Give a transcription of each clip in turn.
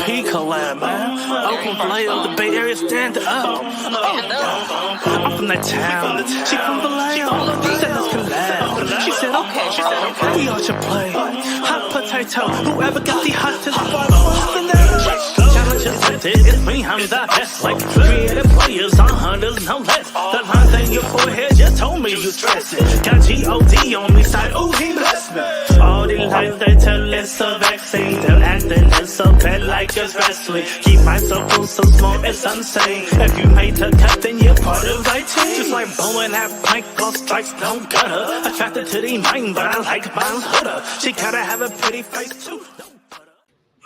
HipHop collab, man. Oakland Vallejo, the Bay Area, stand up. I'm from that town. She from Vallejo. Said let's collab. She said, okay, we all should play. Hot potato, whoever got the hottest one. Challenge accepted, it's me, I'm the best. Like creative players on hunters, no less. The lines in your forehead just told me you stressing. Got G-O-D on me side, ooh, he blessed me. All these lies they tell it's a vaccine. They're acting it's so bad like it's wrestling. Keep my circle so small it's insane. If you made the cut then you're part of my team. Just like blowing that plank off strikes, don't gutter. Attracted to the mind but I like my hooder. She gotta have a pretty face too.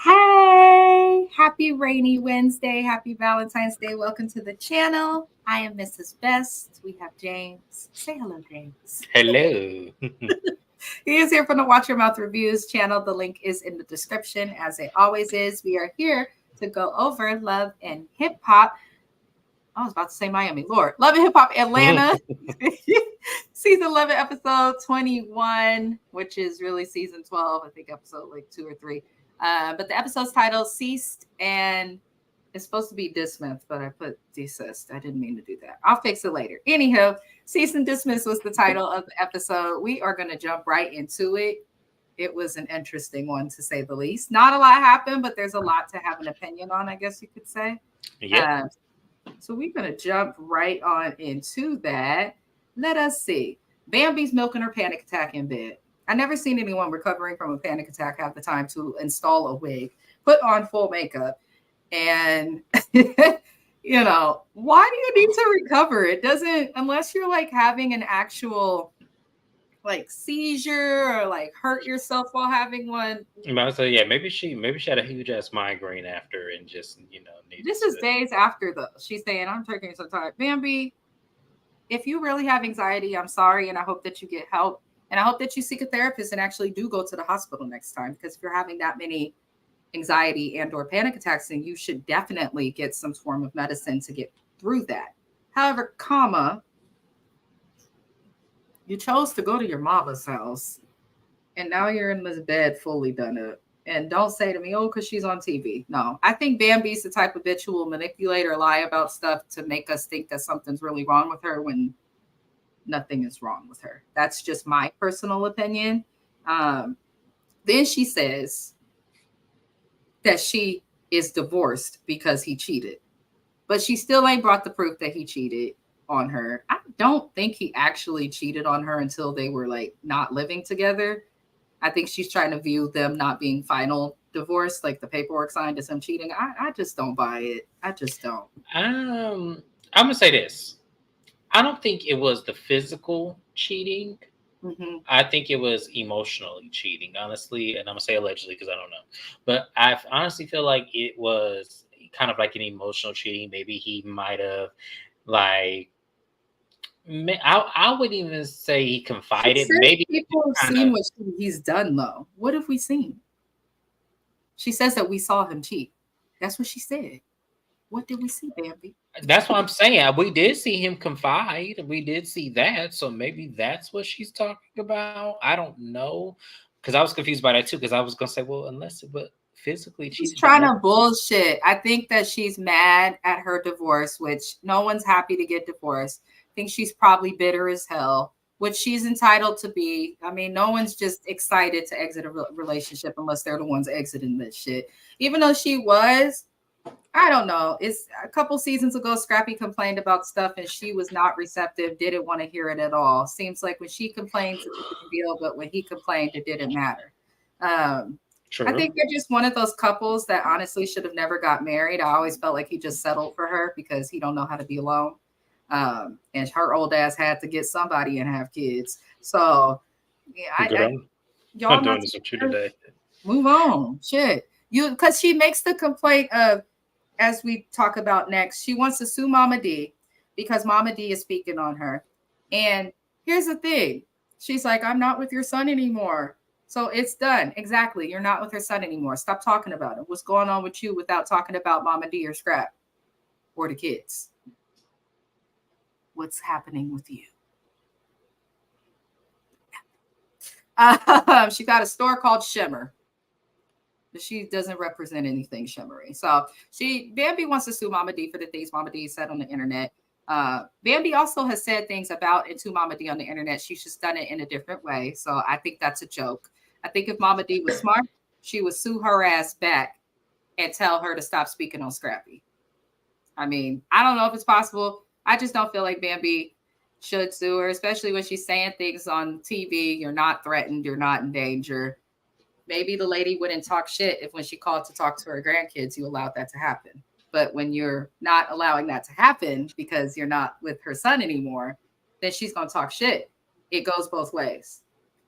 Hey, happy rainy Wednesday. Happy Valentine's Day. Welcome to the channel. I am Mrs. Best. We have James. Say hello, James. Hello. He is here from the Watch Your Mouth Reviews channel. The link is in the description, as it always is. We are here to go over Love and Hip Hop. I was about to say Miami. Lord. Love and Hip Hop Atlanta. Season 11, episode 21, which is really season 12. I think episode like 2 or 3. But the episode's titled Ceased, and it's supposed to be dismissed, but I put desist. I didn't mean to do that. I'll fix it later. Anyhow, Cease and Dismiss was the title of the episode. We are going to jump right into it. It was an interesting one, to say the least. Not a lot happened, but there's a lot to have an opinion on, I guess you could say. Yeah. So we're going to jump right on into that. Let us see. Bambi's milking her panic attack in bed. I never seen anyone recovering from a panic attack have the time to install a wig, put on full makeup, and you know, why do you need to recover? It doesn't, unless you're like having an actual like seizure or like hurt yourself while having one. So yeah, maybe she had a huge ass migraine after and just This is days after though. She's saying, I'm taking some time. Bambi, if you really have anxiety, I'm sorry, and I hope that you get help. And I hope that you seek a therapist and actually do go to the hospital next time, because if you're having that many anxiety and or panic attacks, then you should definitely get some form of medicine to get through that. However, you chose to go to your mama's house and now you're in this bed fully done up. And don't say to me, oh, because she's on TV. No, I think Bambi's the type of bitch who will manipulate or lie about stuff to make us think that something's really wrong with her when nothing is wrong with her. That's just my personal opinion. Then she says that she is divorced because he cheated, but she still ain't brought the proof that he cheated on her. I don't think he actually cheated on her until they were like not living together. I think she's trying to view them not being final divorce, like the paperwork signed as him cheating. I just don't buy it. I just don't. I'm gonna say this. I don't think it was the physical cheating. Mm-hmm. I think it was emotionally cheating, honestly. And I'm going to say allegedly because I don't know. But I honestly feel like it was kind of like an emotional cheating. Maybe he might have, like, I wouldn't even say he confided. Maybe people have seen what he's done, though. What have we seen? She says that we saw him cheat. That's what she said. What did we see, Bambi? That's what I'm saying. We did see him confide. We did see that. So maybe that's what she's talking about. I don't know. Because I was confused by that too. Because I was going to say, well, unless it was physically she's trying to bullshit. I think that she's mad at her divorce, which no one's happy to get divorced. I think she's probably bitter as hell, which she's entitled to be. I mean, no one's just excited to exit a relationship unless they're the ones exiting this shit. Even though she was, I don't know. It's a couple seasons ago, Scrappy complained about stuff and she was not receptive, didn't want to hear it at all. Seems like when she complained, it was a deal, but when he complained, it didn't matter. I think they're just one of those couples that honestly should have never got married. I always felt like he just settled for her because he don't know how to be alone. And her old ass had to get somebody and have kids. So yeah, y'all I'm doing this with you today. Move on. Shit. Because she makes the complaint of, as we talk about next, she wants to sue Mama D because Mama D is speaking on her. And here's the thing. She's like, I'm not with your son anymore. So it's done. Exactly. You're not with her son anymore. Stop talking about it. What's going on with you without talking about Mama D or Scrap or the kids? What's happening with you? She got a store called Shimmer. She doesn't represent anything shimmery. So Bambi wants to sue Mama D for the things Mama D said on the internet. Bambi also has said things about and to Mama D on the internet. She's just done it in a different way. So I think that's a joke. I think if Mama D was smart, she would sue her ass back and tell her to stop speaking on Scrappy. I mean, I don't know if it's possible. I just don't feel like Bambi should sue her, especially when she's saying things on TV. You're not threatened. You're not in danger. Maybe the lady wouldn't talk shit if when she called to talk to her grandkids, you allowed that to happen. But when you're not allowing that to happen because you're not with her son anymore, then she's going to talk shit. It goes both ways.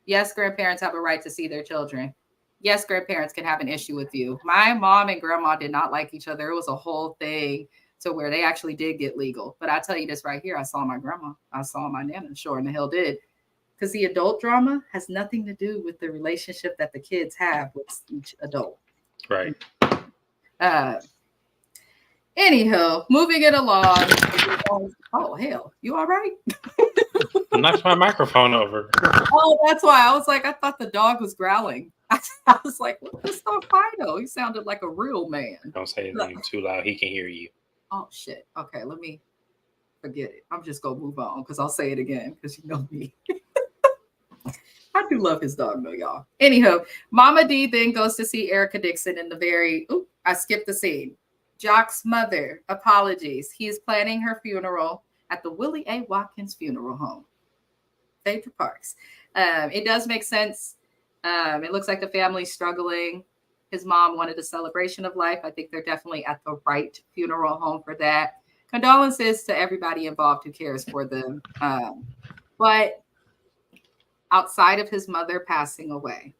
Yes, grandparents have a right to see their children. Yes, grandparents can have an issue with you. My mom and grandma did not like each other. It was a whole thing to where they actually did get legal. But I tell you this right here, I saw my grandma. I saw my nana, sure in the hell did. Because the adult drama has nothing to do with the relationship that the kids have with each adult. Right. Anywho, moving it along. Oh, hell. You all right? I knocked my microphone over. Oh, that's why. I was like, I thought the dog was growling. I was like, what's this dog Fido? He sounded like a real man. Don't say anything too loud. He can hear you. Oh, shit. Okay, let me forget it. I'm just going to move on because I'll say it again because you know me. I do love his dog, though, y'all. Anywho, Mama D then goes to see Erica Dixon in the very, I skipped the scene. Jock's mother, apologies. He is planning her funeral at the Willie A. Watkins Funeral Home. Phaedra Parks. It does make sense. It looks like the family's struggling. His mom wanted a celebration of life. I think they're definitely at the right funeral home for that. Condolences to everybody involved who cares for them. But outside of his mother passing away,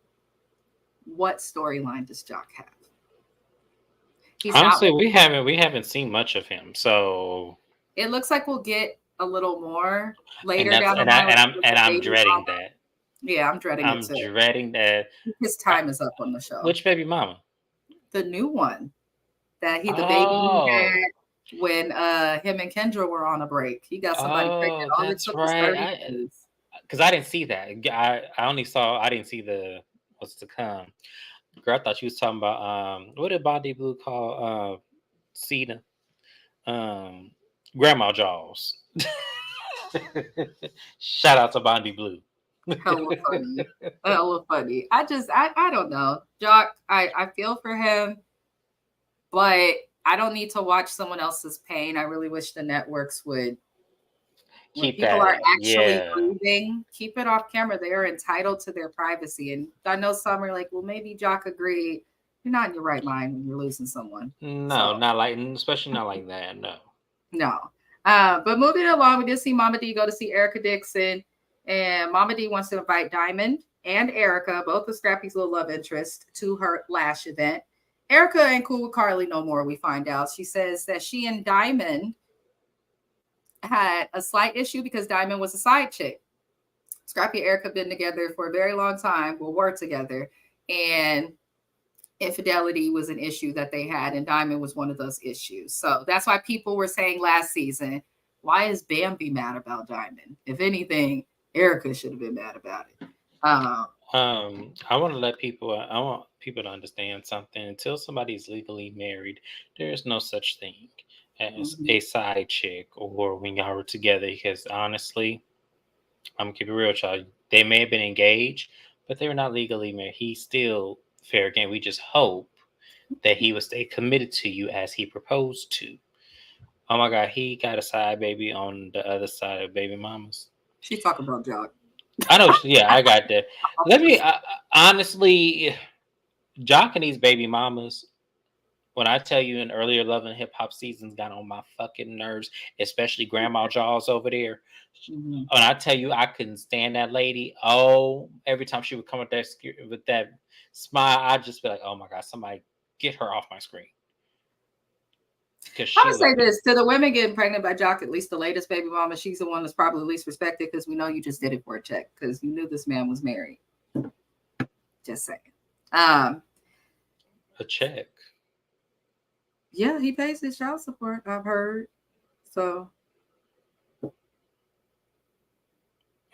what storyline does Jock have? Honestly, we haven't seen much of him, so it looks like we'll get a little more later down the line. And I'm dreading that. Yeah, I'm dreading it too. I'm dreading that. His time is up on the show. Which baby mama? The new one that the baby he had when him and Kendra were on a break. He got somebody pregnant. All that's right. Because I didn't see that. I didn't see the what's to come. Girl, I thought she was talking about what did Bondi Blue call Cena? Grandma Jaws. Shout out to Bondi Blue. Hella funny. I don't know. Jock, I feel for him, but I don't need to watch someone else's pain. I really wish the networks would keep people that. Are actually grieving, keep it off camera. They are entitled to their privacy. And I know some are like, well, maybe Jock agreed. You're not in your right mind when you're losing someone. No, not like, especially not like that. No. But moving along, we did see Mama D go to see Erica Dixon. And Mama D wants to invite Diamond and Erica, both of Scrappy's little love interest, to her lash event. Erica ain't cool with Carly no more, we find out. She says that she and Diamond had a slight issue because Diamond was a side chick. Scrappy and Erica have been together for a very long time, will work together. And infidelity was an issue that they had, and Diamond was one of those issues. So that's why people were saying last season, why is Bambi mad about Diamond? If anything, Erica should have been mad about it. I want people to understand something. Until somebody's legally married, there is no such thing as a side chick or when y'all were together. Because honestly, I'm gonna keep it real, child. They may have been engaged, but they were not legally married. He's still fair game. We just hope that he would stay committed to you as he proposed to. Oh my God, he got a side baby on the other side of baby mamas. She's talking about Jock. I know. Yeah, I got that. Honestly, Jock and these baby mamas, when I tell you in earlier Love and Hip Hop seasons got on my fucking nerves, especially Grandma Jaws over there. When I tell you I couldn't stand that lady, every time she would come with that smile, I'd just be like, oh my God, somebody get her off my screen. I'm gonna say this to the women getting pregnant by Jock, at least the latest baby mama, she's the one that's probably least respected because we know you just did it for a check because you knew this man was married. Just saying. A check. Yeah, he pays his child support, I've heard. So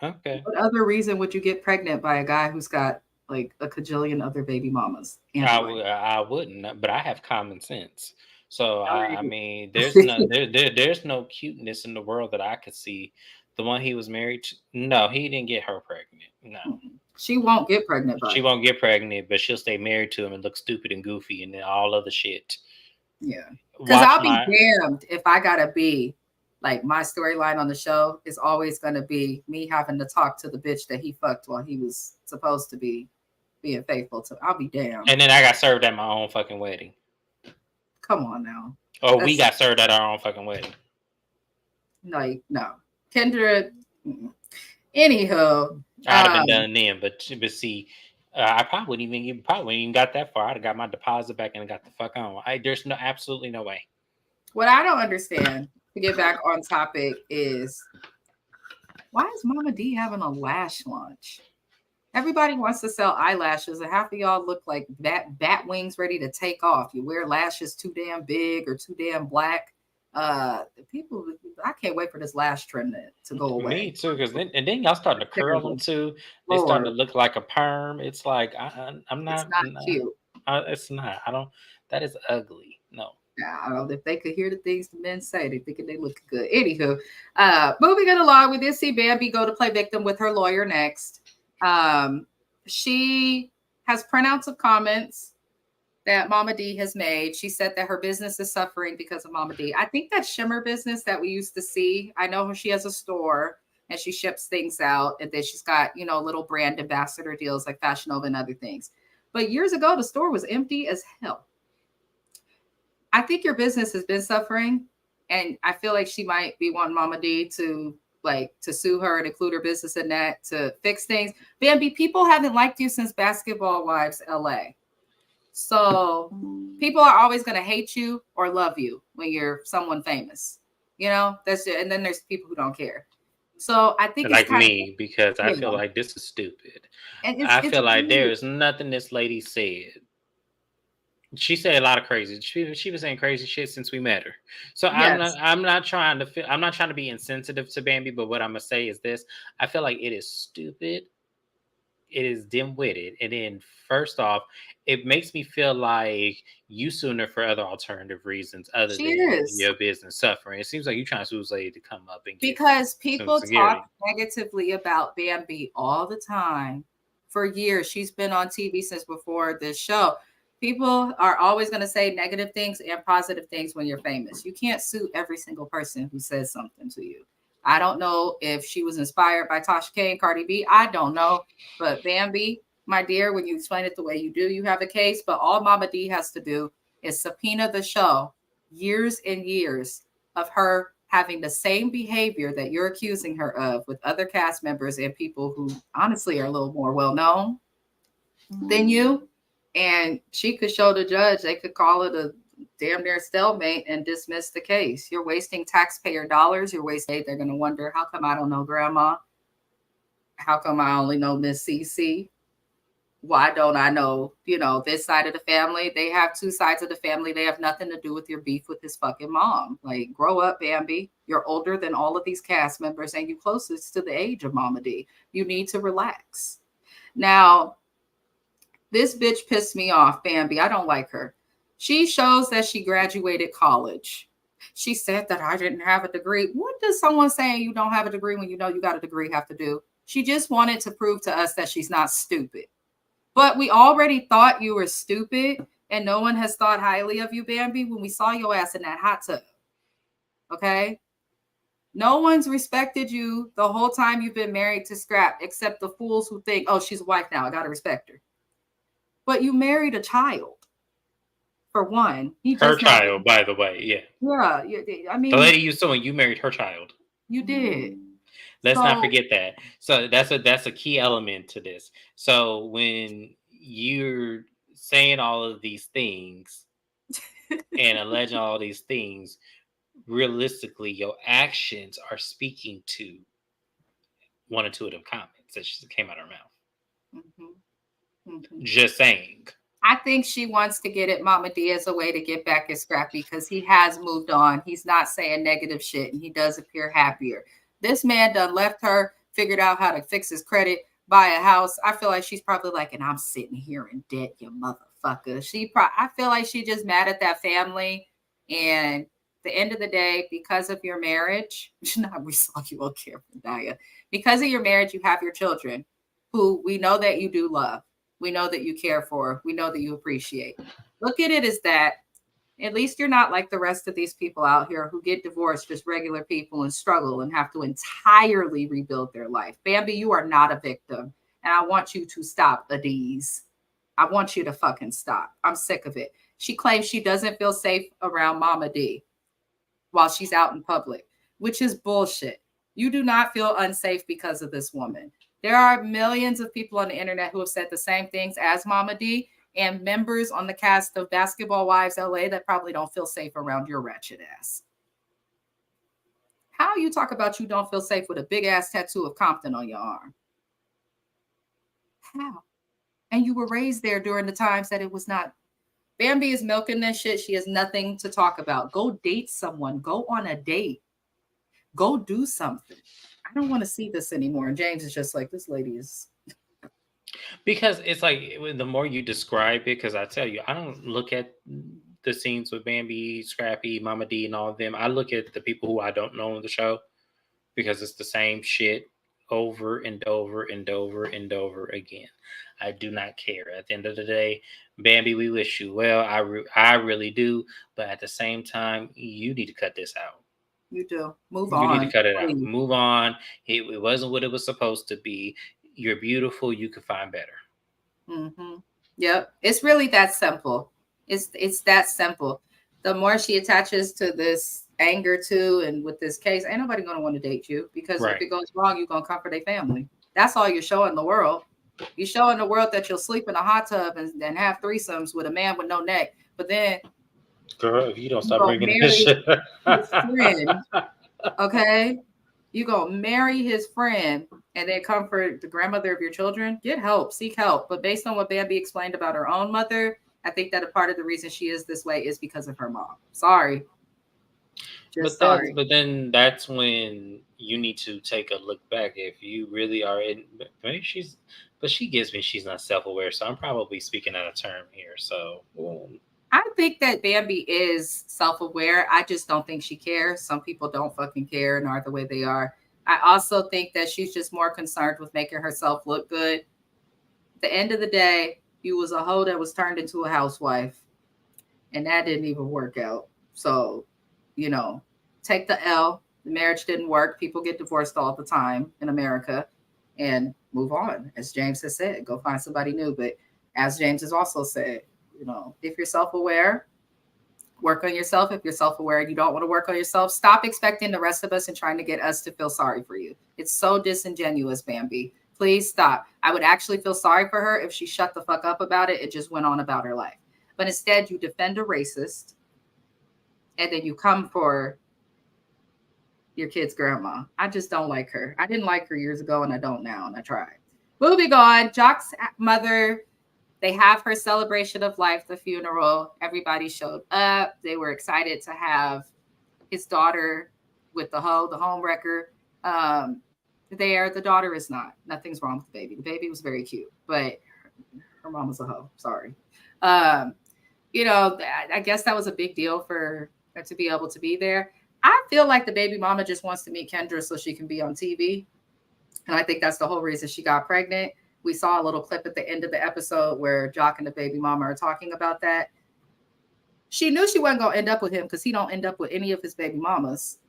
okay. What other reason would you get pregnant by a guy who's got like a cajillion other baby mamas. I wouldn't, but I have common sense. So I Alright. mean, there's no cuteness in the world that I could see. The one he was married to, no, he didn't get her pregnant. No, She won't get pregnant by she him. won't get pregnant, but she'll stay married to him and look stupid and goofy and then all other shit. Yeah. Because Watch I'll be my damned if I gotta be like my storyline on the show is always gonna be me having to talk to the bitch that he fucked while he was supposed to be being faithful to. I'll be damned. and then I got served at my own fucking wedding. Come on now. Or we That's got served at our own fucking wedding. like no. Kendra. Anywho. I'd have been done then, but see, I probably wouldn't even got that far. I'd have got my deposit back and got the fuck on. There's absolutely no way. What I don't understand, to get back on topic, is why is Mama D having a lash launch? Everybody wants to sell eyelashes, and half of y'all look like bat wings ready to take off. You wear lashes too damn big or too damn black. People, I can't wait for this lash trend to go away. Me too, because then y'all starting to curl them too. They starting to look like a perm. It's like I'm not. It's not cute. It's not. I don't. That is ugly. No. I don't know if they could hear the things the men say. They thinking they look good. Anywho, moving it along, we did see Bambi go to play victim with her lawyer next. She has printouts of comments that Mama D has made. She said that her business is suffering because of Mama D. I think that Shimmer business that we used to see, I know she has a store and she ships things out, and then she's got, little brand ambassador deals like Fashion Nova and other things. But years ago, the store was empty as hell. I think your business has been suffering, and I feel like she might be wanting Mama D to sue her and include her business in that to fix things. Bambi, people haven't liked you since Basketball Wives LA. So people are always going to hate you or love you when you're someone famous. That's it. And then there's people who don't care. So I think like me, because I feel like this is stupid. And I feel like there is nothing this lady said. She said a lot of crazy. She was saying crazy shit since we met her. So yes. I'm not trying to be insensitive to Bambi, but what I'm gonna say is this: I feel like it is stupid. It is dim-witted, and then first off, it makes me feel like you suing her for other alternative reasons other than your business suffering. It seems like you're trying to sue this lady to come up and because people talk negatively about Bambi all the time for years. She's been on TV since before this show. People are always going to say negative things and positive things when you're famous. You can't sue every single person who says something to you. I don't know if she was inspired by Tasha K and Cardi B. I don't know. But Bambi, my dear, when you explain it the way you do, you have a case. But all Mama D has to do is subpoena the show years and years of her having the same behavior that you're accusing her of with other cast members and people who honestly are a little more well-known than you. And she could show the judge, they could call it a damn near stalemate and dismiss the case. You're wasting taxpayer dollars. You're wasting. They're going to wonder, how come I don't know Grandma? How come I only know Miss CC? Why don't I know, this side of the family? They have two sides of the family. They have nothing to do with your beef with his fucking mom. Like, grow up, Bambi. You're older than all of these cast members and you closest to the age of Mama D. You need to relax. Now, this bitch pissed me off, Bambi. I don't like her. She shows that she graduated college. She said that I didn't have a degree. What does someone saying you don't have a degree when you know you got a degree have to do? She just wanted to prove to us that she's not stupid. But we already thought you were stupid, and no one has thought highly of you, Bambi, when we saw your ass in that hot tub. Okay? No one's respected you the whole time you've been married to Scrap, except the fools who think, oh, she's a wife now, I got to respect her. But you married a child. For one, her child, by the way, yeah. Yeah, I mean, the lady you suing, you married her child. You did. Let's not forget that. So that's a key element to this. So when you're saying all of these things and alleging all these things, realistically, your actions are speaking to one or two of them comments that came out of her mouth. Mm-hmm. Just saying. I think she wants to get at Mama D as a way to get back at Scrappy because he has moved on. He's not saying negative shit and he does appear happier. This man done left her, figured out how to fix his credit, buy a house, I feel like she's probably like, and I'm sitting here in debt, you motherfucker. I feel like she just mad at that family. And the end of the day, because of your marriage, not we saw you on camera, Daya. Because of your marriage, you have your children who we know that you do love. We know that you care for. We know that you appreciate. Look at it as that at least you're not like the rest of these people out here who get divorced, just regular people, and struggle and have to entirely rebuild their life. Bambi, you are not a victim. And I want you to stop, Adiz. I want you to fucking stop. I'm sick of it. She claims she doesn't feel safe around Mama D while she's out in public, which is bullshit. You do not feel unsafe because of this woman. There are millions of people on the internet who have said the same things as Mama D, and members on the cast of Basketball Wives LA that probably don't feel safe around your wretched ass. How you talk about you don't feel safe with a big ass tattoo of Compton on your arm? How? And you were raised there during the times that it was not. Bambi is milking this shit. She has nothing to talk about. Go date someone. Go on a date. Go do something. I don't want to see this anymore. And James is just like, this lady is. Because it's like the more you describe it, because I tell you, I don't look at the scenes with Bambi, Scrappy, Mama D, and all of them. I look at the people who I don't know on the show because it's the same shit over and over and over and over again. I do not care. At the end of the day, Bambi, we wish you well. I really do. But at the same time, you need to cut this out. You do. Move You on. need to cut it out. Please. Move on. It wasn't what it was supposed to be. You're beautiful. You could find better. Mm-hmm. Yep. It's really that simple. It's that simple. The more she attaches to this anger too, and with this case, ain't nobody gonna want to date you because if it goes wrong, you're gonna comfort their family. That's all you're showing the world. You're showing the world that you'll sleep in a hot tub and have threesomes with a man with no neck. But then, girl, if you don't stop bringing this shit, his friend, okay, you gonna marry his friend and then comfort the grandmother of your children. Get help, seek help. But based on what Bambi explained about her own mother, I think that a part of the reason she is this way is because of her mom. Sorry. Sorry. But then that's when you need to take a look back. If you really are in, maybe she gives me she's not self-aware. So I'm probably speaking out of term here. So I think that Bambi is self-aware. I just don't think she cares. Some people don't fucking care and are the way they are. I also think that she's just more concerned with making herself look good. At the end of the day, you was a hoe that was turned into a housewife, and that didn't even work out. So, take the L. The marriage didn't work. People get divorced all the time in America, and move on. As James has said, go find somebody new. But as James has also said, if you're self-aware, work on yourself. If you're self-aware and you don't want to work on yourself, stop expecting the rest of us and trying to get us to feel sorry for you. It's so disingenuous, Bambi. Please stop. I would actually feel sorry for her if she shut the fuck up about it and just went on about her life. But instead, you defend a racist, and then you come for your kid's grandma. I just don't like her. I didn't like her years ago, and I don't now, and I tried. Moving on, Jock's mother, they have her celebration of life, the funeral. Everybody showed up. They were excited to have his daughter with the home wrecker there. The daughter is not. Nothing's wrong with the baby. The baby was very cute, but her mom was a hoe. Sorry. I guess that was a big deal for her to be able to be there. I feel like the baby mama just wants to meet Kendra so she can be on TV. And I think that's the whole reason she got pregnant. We saw a little clip at the end of the episode where Jock and the baby mama are talking about that. She knew she wasn't going to end up with him because he don't end up with any of his baby mamas.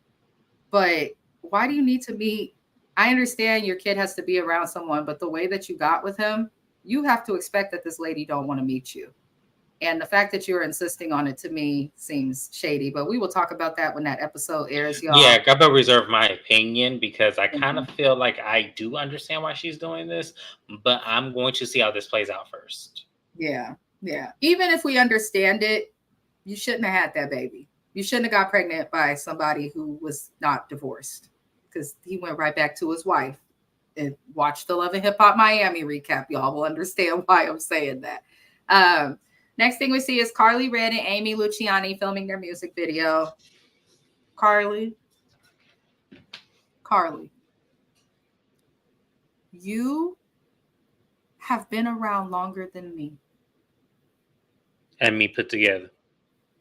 But why do you need to meet? I understand your kid has to be around someone, but the way that you got with him, you have to expect that this lady don't want to meet you. And the fact that you're insisting on it to me seems shady, but we will talk about that when that episode airs, y'all. Yeah, I'm gonna reserve my opinion because I kind of feel like I do understand why she's doing this, but I'm going to see how this plays out first. Yeah. Even if we understand it, you shouldn't have had that baby. You shouldn't have got pregnant by somebody who was not divorced because he went right back to his wife. And watch the Love and Hip Hop Miami recap. Y'all will understand why I'm saying that. Next thing we see is Carly Red and Amy Luciani filming their music video. Carly, you have been around longer than me. And me put together.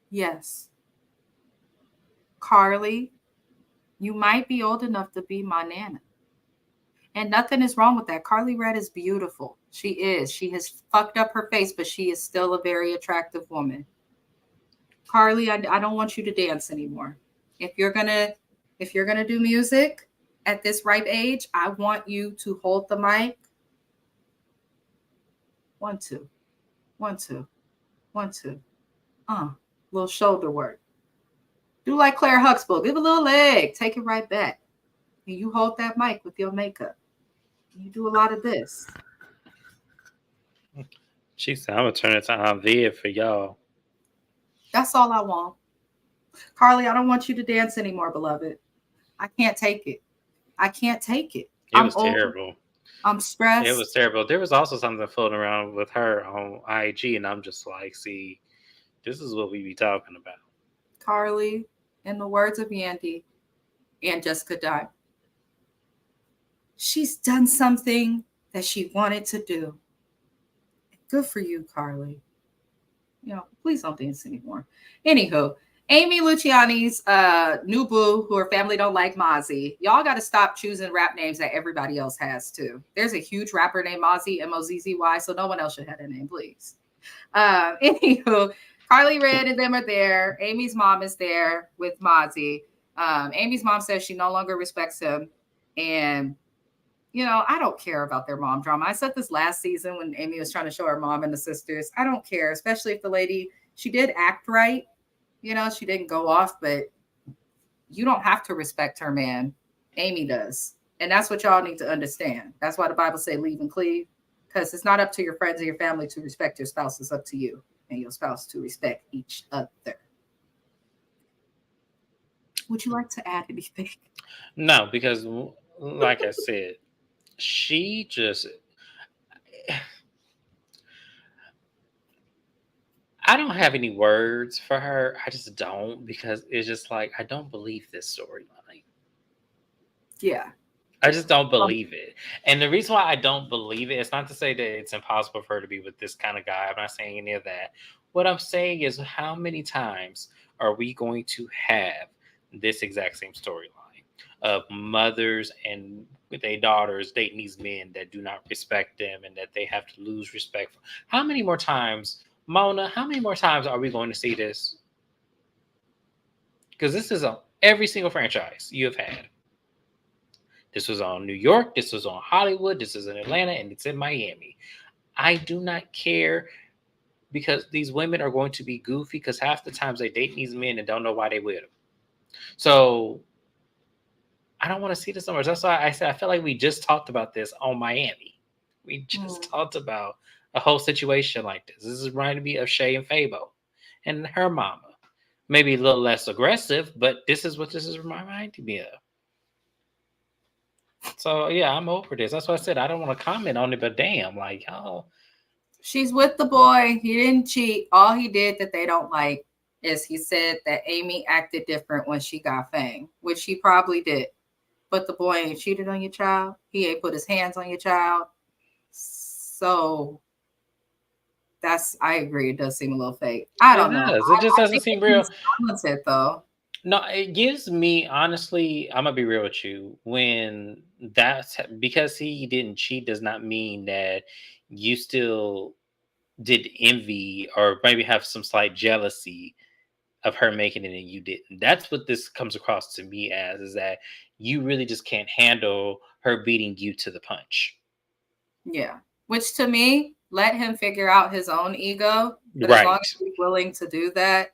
Yes. Carly, you might be old enough to be my nana. And nothing is wrong with that. Carly Red is beautiful. She is. She has fucked up her face, but she is still a very attractive woman. Carly, I don't want you to dance anymore. If you're gonna do music at this ripe age, I want you to hold the mic. 1, 2, 1, 2, 1, 2. Little shoulder work. Do like Claire Huxtable. Give a little leg. Take it right back. And you hold that mic with your makeup. You do a lot of this. She said, I'm going to turn it to Aunt Viv for y'all. That's all I want. Carly, I don't want you to dance anymore, beloved. I can't take it. I can't take it. It was terrible. I'm stressed. It was terrible. There was also something floating around with her on IG, and I'm just like, see, this is what we be talking about. Carly, in the words of Yandy and Jessica Dime, she's done something that she wanted to do. Good for you, Carly. Please don't dance anymore. Anywho, Amy Luciani's new boo, who her family don't like, Mozzie. Y'all got to stop choosing rap names that everybody else has too. There's a huge rapper named Mozzie, Mozzzy, so no one else should have that name, please. Anywho, Carly Red and them are there. Amy's mom is there with Mozzie. Amy's mom says she no longer respects him. And, I don't care about their mom drama. I said this last season when Amy was trying to show her mom and the sisters. I don't care, especially if the lady, she did act right. She didn't go off, but you don't have to respect her man. Amy does. And that's what y'all need to understand. That's why the Bible say leave and cleave, because it's not up to your friends or your family to respect your spouse. It's up to you and your spouse to respect each other. Would you like to add anything? No, because like I said, she just... I don't have any words for her. I just don't, because it's just like, I don't believe this storyline. Yeah. I just don't believe it. And the reason why I don't believe it, it's not to say that it's impossible for her to be with this kind of guy. I'm not saying any of that. What I'm saying is, how many times are we going to have this exact same storyline of mothers and with their daughters dating these men that do not respect them and that they have to lose respect for? How many more times, Mona, how many more times are we going to see this? Because this is on every single franchise you have had. This was on New York, this was on Hollywood, this is in Atlanta, and it's in Miami. I do not care, because these women are going to be goofy, because half the times they date these men and don't know why they with them. So I don't want to see this so much. That's why I said I feel like we just talked about this on Miami. We just talked about a whole situation like this. This is reminding me of Shay and Fabo and her mama. Maybe a little less aggressive, but this is what this is reminding me of. So yeah, I'm over this. That's why I said I don't want to comment on it, but damn, like, oh. She's with the boy. He didn't cheat. All he did that they don't like is he said that Amy acted different when she got fame, which she probably did. But the boy ain't cheated on your child. He ain't put his hands on your child. So I agree. It does seem a little fake. I don't know. It just doesn't seem real. Talented, though. No, it gives me, honestly, I'm gonna be real with you. When that's because he didn't cheat does not mean that you still did envy or maybe have some slight jealousy of her making it and you didn't. That's what this comes across to me as, is that you really just can't handle her beating you to the punch. Yeah. Which to me, let him figure out his own ego. But right. As long as he's willing to do that,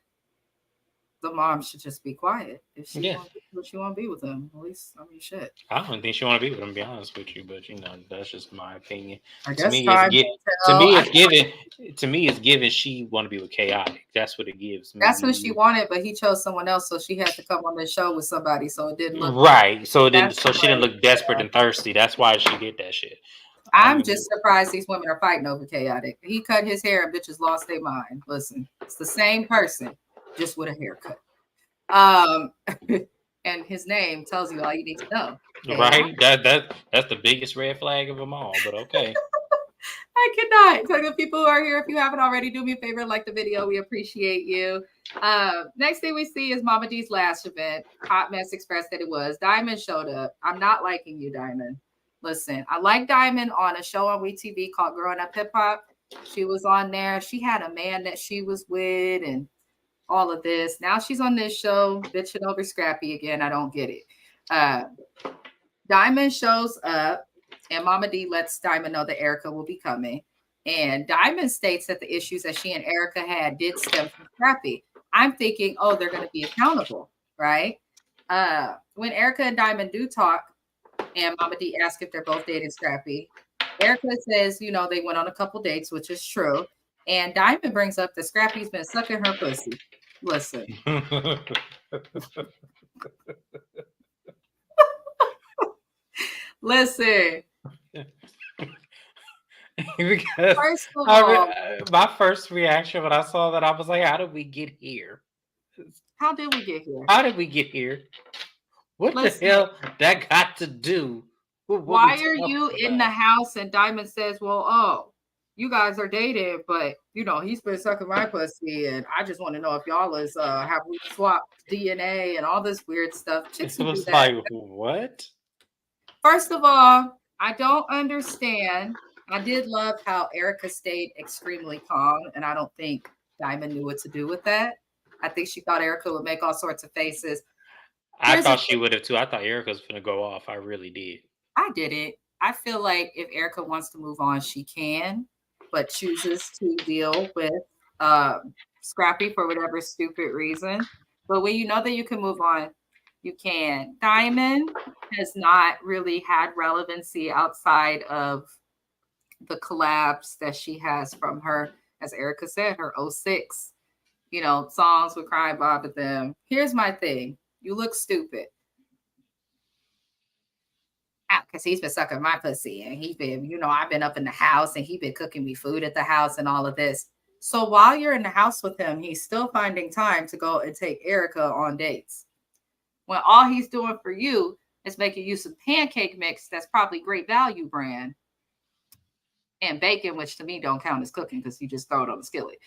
the mom should just be quiet. If she won't be with him, at least, I mean, shit. I don't think she want to be with him, to be honest with you, but that's just my opinion. I guess to me, it's given she want to be with Chaotic. That's what it gives me. That's what she wanted, but he chose someone else, so she had to come on the show with somebody, so it didn't look right. So she didn't look desperate and thirsty. That's why she did that shit. I'm just surprised these women are fighting over Chaotic. He cut his hair and bitches lost their mind. Listen, it's the same person, just with a haircut. And his name tells you all you need to know. Chaotic. Right? That's the biggest red flag of them all, but okay. I cannot. So the people who are here, if you haven't already, do me a favor, like the video. We appreciate you. Next thing we see is Mama D's last event. Hot Mess expressed that it was. Diamond showed up. I'm not liking you, Diamond. Listen, I like Diamond on a show on WeTV called Growing Up Hip Hop. She was on there. She had a man that she was with and all of this. Now she's on this show, bitching over Scrappy again. I don't get it. Diamond shows up, and Mama D lets Diamond know that Erica will be coming. And Diamond states that the issues that she and Erica had did stem from Scrappy. I'm thinking, oh, they're going to be accountable, right? When Erica and Diamond do talk, and Mama D asks if they're both dating Scrappy, Erica says, you know, they went on a couple dates, which is true. And Diamond brings up that Scrappy's been sucking her pussy. Listen. Listen. Because first of all, my first reaction when I saw that, I was like, how did we get here? How did we get here? How did we get here? What the hell that got to do with what why are you in the house? And Diamond says, well, oh, you guys are dating, but you know, he's been sucking my pussy, and I just want to know if y'all is have we swapped DNA and all this weird stuff. Chicks it was like, what? First of all, I don't understand. I did love how Erica stayed extremely calm, and I don't think Diamond knew what to do with that. I think she thought Erica would make all sorts of faces. I thought she would have too. I thought Erica was going to go off. I really did. I didn't. I feel like if Erica wants to move on, she can, but chooses to deal with Scrappy for whatever stupid reason. But when you know that you can move on, you can. Diamond has not really had relevancy outside of the collabs that she has from her, as Erica said, her 06, you know, songs with Crying Bob at them. Here's my thing. You look stupid. Because he's been sucking my pussy, and he's been, you know, I've been up in the house, and he's been cooking me food at the house and all of this. So while you're in the house with him, he's still finding time to go and take Erica on dates. When all he's doing for you is making you some pancake mix that's probably Great Value brand, and bacon, which to me don't count as cooking because you just throw it on the skillet.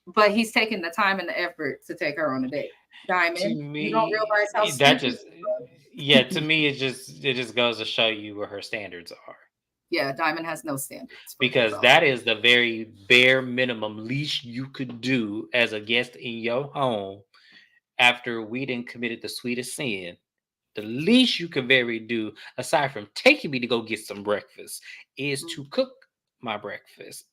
But he's taking the time and the effort to take her on a date. Diamond, me, you don't realize how that just to me it just goes to show you where her standards are. Yeah, Diamond has no standards. Because that is the very bare minimum least you could do as a guest in your home after we done committed the sweetest sin. The least you could do, aside from taking me to go get some breakfast, is to cook my breakfast.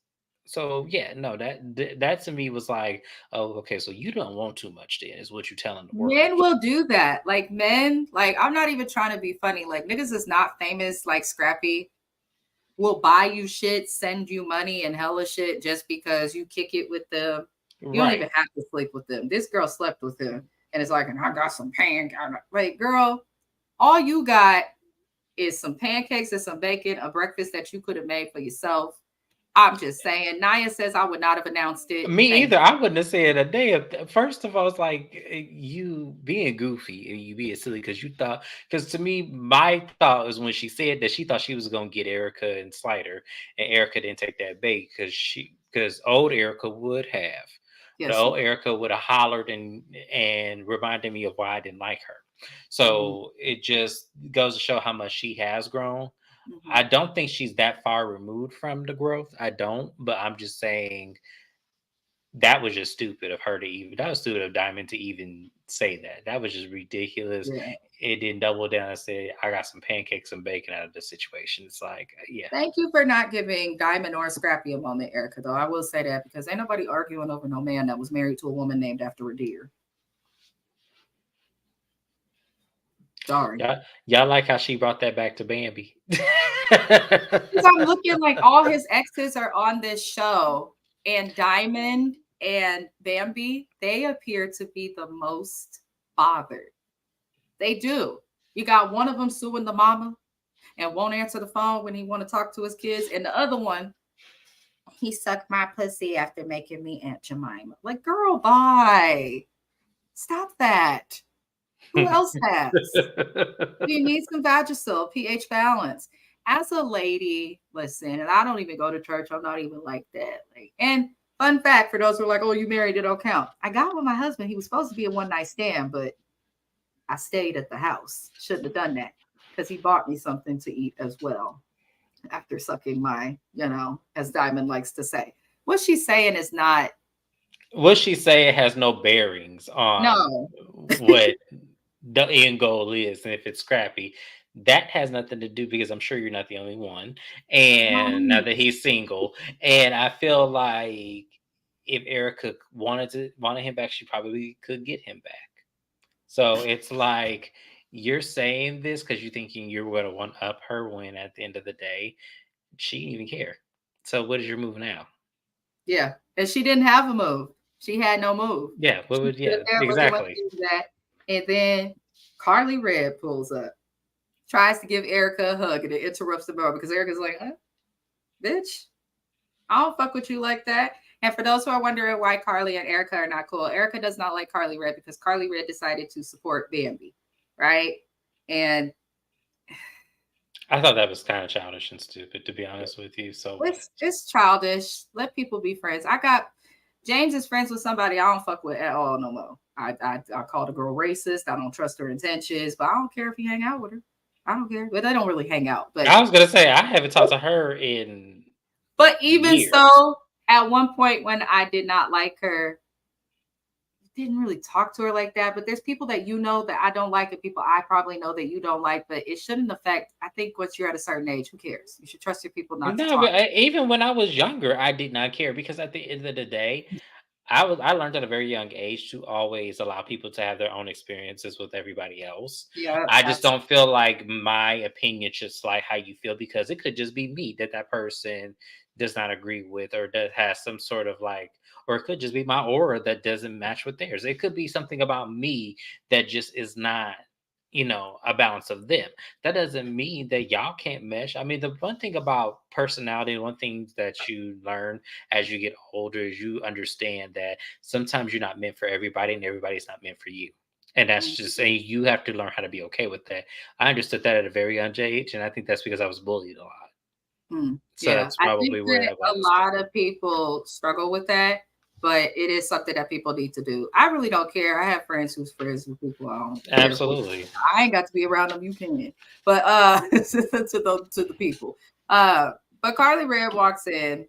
So yeah, no, that to me was like, oh, okay, so you don't want too much then, is what you're telling the world. Men will do that. Like men, like I'm not even trying to be funny. Like niggas is not famous like Scrappy. Will buy you shit, send you money and hella shit just because you kick it with them. You don't even have to sleep with them. This girl slept with him and it's like, I got some pancakes. Like, girl, all you got is some pancakes and some bacon, a breakfast that you could have made for yourself. I'm just saying. Naya says I would not have announced it. Me either. I wouldn't have said a day. First of all, it's like you being goofy and you being silly because you thought. Because to me, my thought was when she said that she thought she was going to get Erica and Slider, and Erica didn't take that bait because old Erica would have. Yes, the old Erica would have hollered and reminded me of why I didn't like her. So it just goes to show how much she has grown. I don't think she's that far removed from the growth. I don't, but I'm just saying that was just stupid of her to even. That was stupid of Diamond to even say that. That was just ridiculous. Yeah. It didn't double down and say, I got some pancakes and bacon out of the situation. It's like, yeah. Thank you for not giving Diamond or Scrappy a moment, Erica, though. I will say that because ain't nobody arguing over no man that was married to a woman named after a deer. Sorry. Y'all like how she brought that back to Bambi. Because I'm looking like all his exes are on this show, and Diamond and Bambi, they appear to be the most bothered. They do. You got one of them suing the mama and won't answer the phone when he want to talk to his kids, and the other one, he sucked my pussy after making me Aunt Jemima. Like, girl, bye. Stop that. Who else has? You need some Vagisil, pH balance. as a lady, listen, and I don't even go to church. I'm not even like that. Like, and fun fact for those who are like, oh, you married, it don't count. I got with my husband. He was supposed to be a one night stand, but I stayed at the house. Shouldn't have done that because he bought me something to eat as well after sucking my, as Diamond likes to say. What she's saying is not. What she say has no bearings on No. what the end goal is, and if it's scrappy, that has nothing to do because I'm sure you're not the only one. And now that he's single, and I feel like if Erica wanted him back, she probably could get him back. So it's like you're saying this because you're thinking you're going to one up her when at the end of the day, she didn't even care. So what is your move now? Yeah. And she didn't have a move. She had no move. Yeah. What would, yeah, exactly. That. And then Carly Red pulls up, tries to give Erica a hug, and it interrupts the moment because Erica's like, bitch, I don't fuck with you like that. And for those who are wondering why Carly and Erica are not cool, Erica does not like Carly Red because Carly Red decided to support Bambi, right? And I thought that was kind of childish and stupid, to be honest with you. So it's childish. Let people be friends. James is friends with somebody I don't fuck with at all no more. I called a girl racist. I don't trust her intentions, but I don't care if you hang out with her. I don't care. But they don't really hang out. But I was gonna say I haven't talked to her in. But even years. So, at one point when I did not like her, didn't really talk to her like that. But there's people that that I don't like, and people I probably know that you don't like. But it shouldn't affect. I think once you're at a certain age, who cares? You should trust your people not to talk. But even when I was younger, I did not care because at the end of the day, I learned at a very young age to always allow people to have their own experiences with everybody else. Yeah, I just don't feel like my opinion should slide how you feel because it could just be me that person does not agree with or that has some sort of or it could just be my aura that doesn't match with theirs. It could be something about me that just is not a balance of them. That doesn't mean that y'all can't mesh. I mean, the one thing about personality, one thing that you learn as you get older is you understand that sometimes you're not meant for everybody and everybody's not meant for you. And that's just saying you have to learn how to be okay with that. I understood that at a very young age, and I think that's because I was bullied a lot. So that's probably where a lot of people struggle with that. But it is something that people need to do. I really don't care. I have friends who's friends with people I don't care. Absolutely. I ain't got to be around them. You can. But to the people. But Carly Red walks in.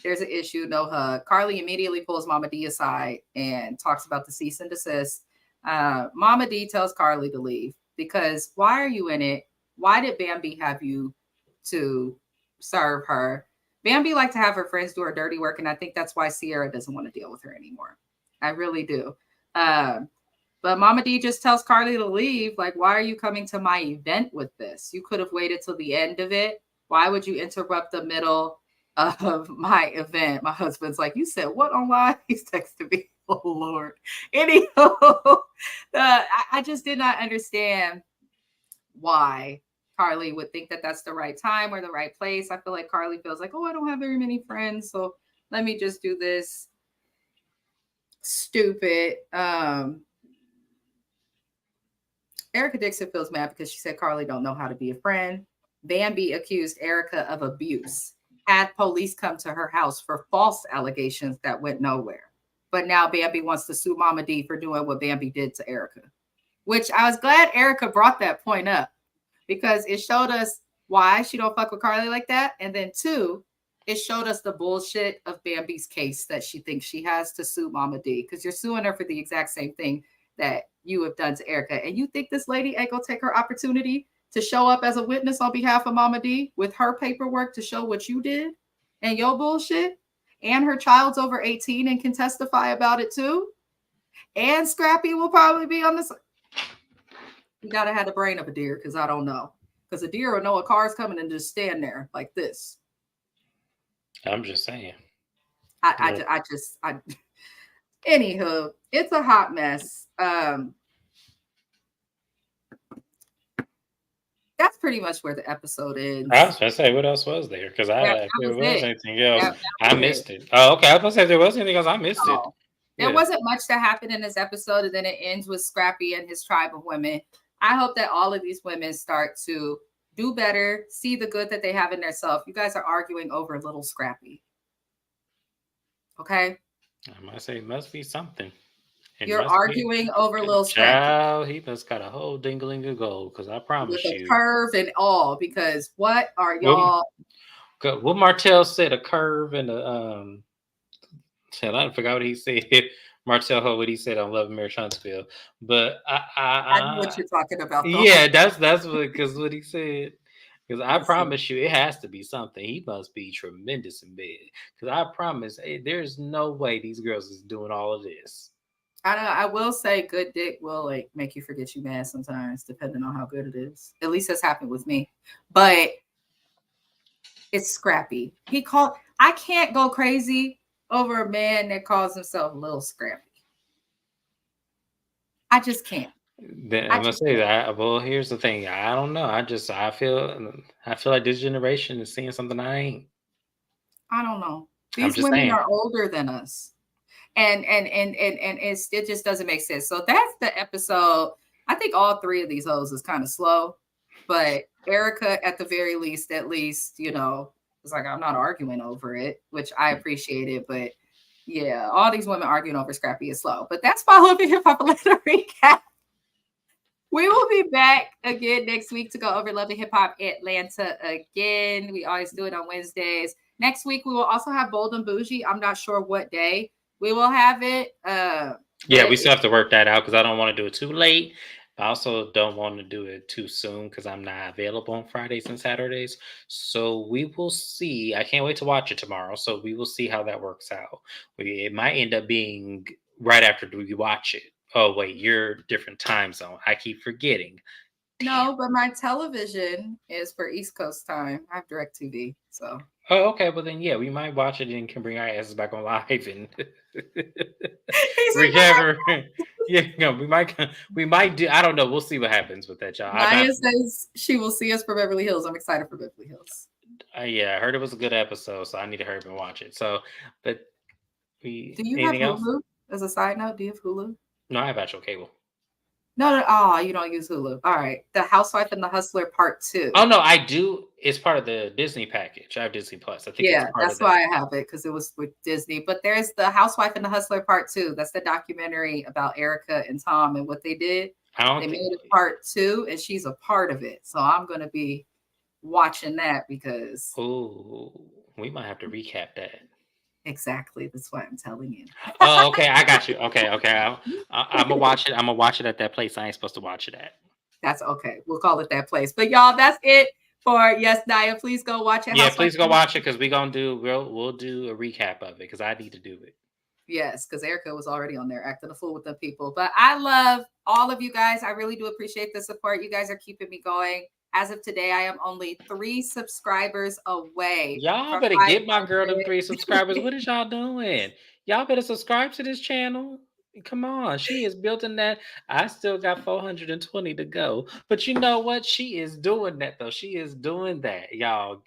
There's an issue, no hug. Carly immediately pulls Mama D aside and talks about the cease and desist. Mama D tells Carly to leave because why are you in it? Why did Bambi have you to serve her? Bambi liked to have her friends do her dirty work, and I think that's why Sierra doesn't want to deal with her anymore. I really do. But Mama D just tells Carly to leave. Like, why are you coming to my event with this? You could have waited till the end of it. Why would you interrupt the middle of my event? My husband's like, you said what online? He's texting me. Oh, Lord. Anyhow, I just did not understand why Carly would think that that's the right time or the right place. I feel like Carly feels like, oh, I don't have very many friends, so let me just do this. Stupid. Erica Dixon feels mad because she said Carly don't know how to be a friend. Bambi accused Erica of abuse, had police come to her house for false allegations that went nowhere. But now Bambi wants to sue Mama D for doing what Bambi did to Erica, which I was glad Erica brought that point up. Because it showed us why she don't fuck with Carly like that. And then 2, it showed us the bullshit of Bambi's case that she thinks she has to sue Mama D. Because you're suing her for the exact same thing that you have done to Erica. And you think this lady ain't gonna take her opportunity to show up as a witness on behalf of Mama D with her paperwork to show what you did and your bullshit? And her child's over 18 and can testify about it too. And Scrappy will probably be on the side. You gotta have the brain of a deer, because I don't know. Because a deer will know a car's coming and just stand there like this. I'm just saying. Anywho, it's a hot mess. That's pretty much where the episode ends. I was gonna say, what else was there? Because if there was anything else, I missed it. Oh, okay. I was gonna say if there was anything else, I missed it. There wasn't much that happened in this episode, and then it ends with Scrappy and his tribe of women. I hope that all of these women start to do better, see the good that they have in themselves. You guys are arguing over little Scrappy. Okay? I might say it must be something. It You're must be. arguing over little Scrappy Child, he must got a whole dingling of gold, because I with promise a you. curve and all, because what are What, y'all? what Martell said, a curve and a I forgot what he said. Martell Ho, what he said on Love Mary Huntsville. But I know what you're talking about, though. yeah, that's what he said. Because I Listen, promise you, it has to be something. He must be tremendous in bed. Because I promise, there's no way these girls is doing all of this. I know. I will say, good dick will like make you forget you mad sometimes, depending on how good it is. At least that's happened with me. But it's Scrappy. I can't go crazy over a man that calls himself Little Scrappy. I just can't. Then I I'm gonna just say can't. that. Well, here's the thing. I don't know. I feel like this generation is seeing something I ain't. I don't know. I'm These just women saying. are older than us. And it just doesn't make sense. So that's the episode. I think all three of these hoes is kind of slow, but Erica at the very least, it's like I'm not arguing over it, which I appreciate it. But yeah, all these women arguing over Scrappy is slow. But that's my Love and Hip Hop Atlanta recap. We will be back again next week to go over Love and Hip Hop Atlanta again. We always do it on Wednesdays. Next week we will also have Bold and Bougie. I'm not sure what day we will have it. Yeah, we still have to work that out because I don't want to do it too late. I also don't want to do it too soon because I'm not available on Fridays and Saturdays. So we will see. I can't wait to watch it tomorrow. So we will see how that works out. It might end up being right after we watch it. Oh, wait, you're different time zone. I keep forgetting. No, but my television is for East Coast time. I have DirecTV, so. Oh, okay. Well, then, yeah, we might watch it and can bring our asses back on live and recover. Yeah, no, we might do. I don't know. We'll see what happens with that, y'all. Maya says she will see us for Beverly Hills. I'm excited for Beverly Hills. Yeah, I heard it was a good episode, so I need to hurry up and watch it. So, but Do you have anything else? Hulu? As a side note, do you have Hulu? No, I have actual cable. No. Oh, you don't use Hulu. All right. The Housewife and the Hustler Part 2. Oh no, I do. It's part of the Disney package. I have Disney Plus. I think it's part that's of that. why I have it, because it was with Disney. But there's the Housewife and the Hustler Part 2. That's the documentary about Erica and Tom and what they did. They made it Part 2, and she's a part of it. So I'm going to be watching that because. Oh, we might have to recap that. Exactly. That's why I'm telling you. Oh, okay. I got you. Okay. I'm gonna watch it. I'm gonna watch it at that place I ain't supposed to watch it at. That's okay. We'll call it that place. But y'all, that's it for Yes, Naya. Please go watch it. Yeah, please go watch it because we'll do a recap of it because I need to do it. Yes, because Erica was already on there acting a fool with the people. But I love all of you guys. I really do appreciate the support. You guys are keeping me going. As of today, I am only 3 subscribers away. Y'all better get my girl them 3 subscribers. What is y'all doing? Y'all better subscribe to this channel. Come on, she is building that. I still got 420 to go. But you know what? She is doing that though. She is doing that. Y'all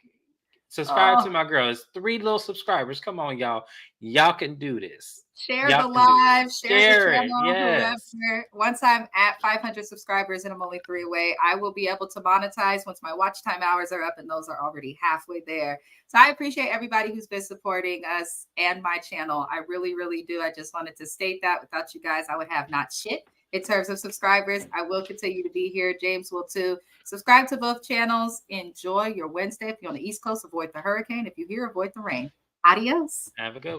subscribe to my girl. It's 3 little subscribers. Come on, y'all. Y'all can do this. Share Y'all the can do it. live, share the channel, yes. whoever. Once I'm at 500 subscribers and I'm only 3 away, I will be able to monetize once my watch time hours are up, and those are already halfway there. So I appreciate everybody who's been supporting us and my channel. I really, really do. I just wanted to state that without you guys, I would have not shit in terms of subscribers. I will continue to be here. James will too. Subscribe to both channels. Enjoy your Wednesday. If you're on the East Coast, avoid the hurricane. If you're here, avoid the rain. Adios. Have a good one.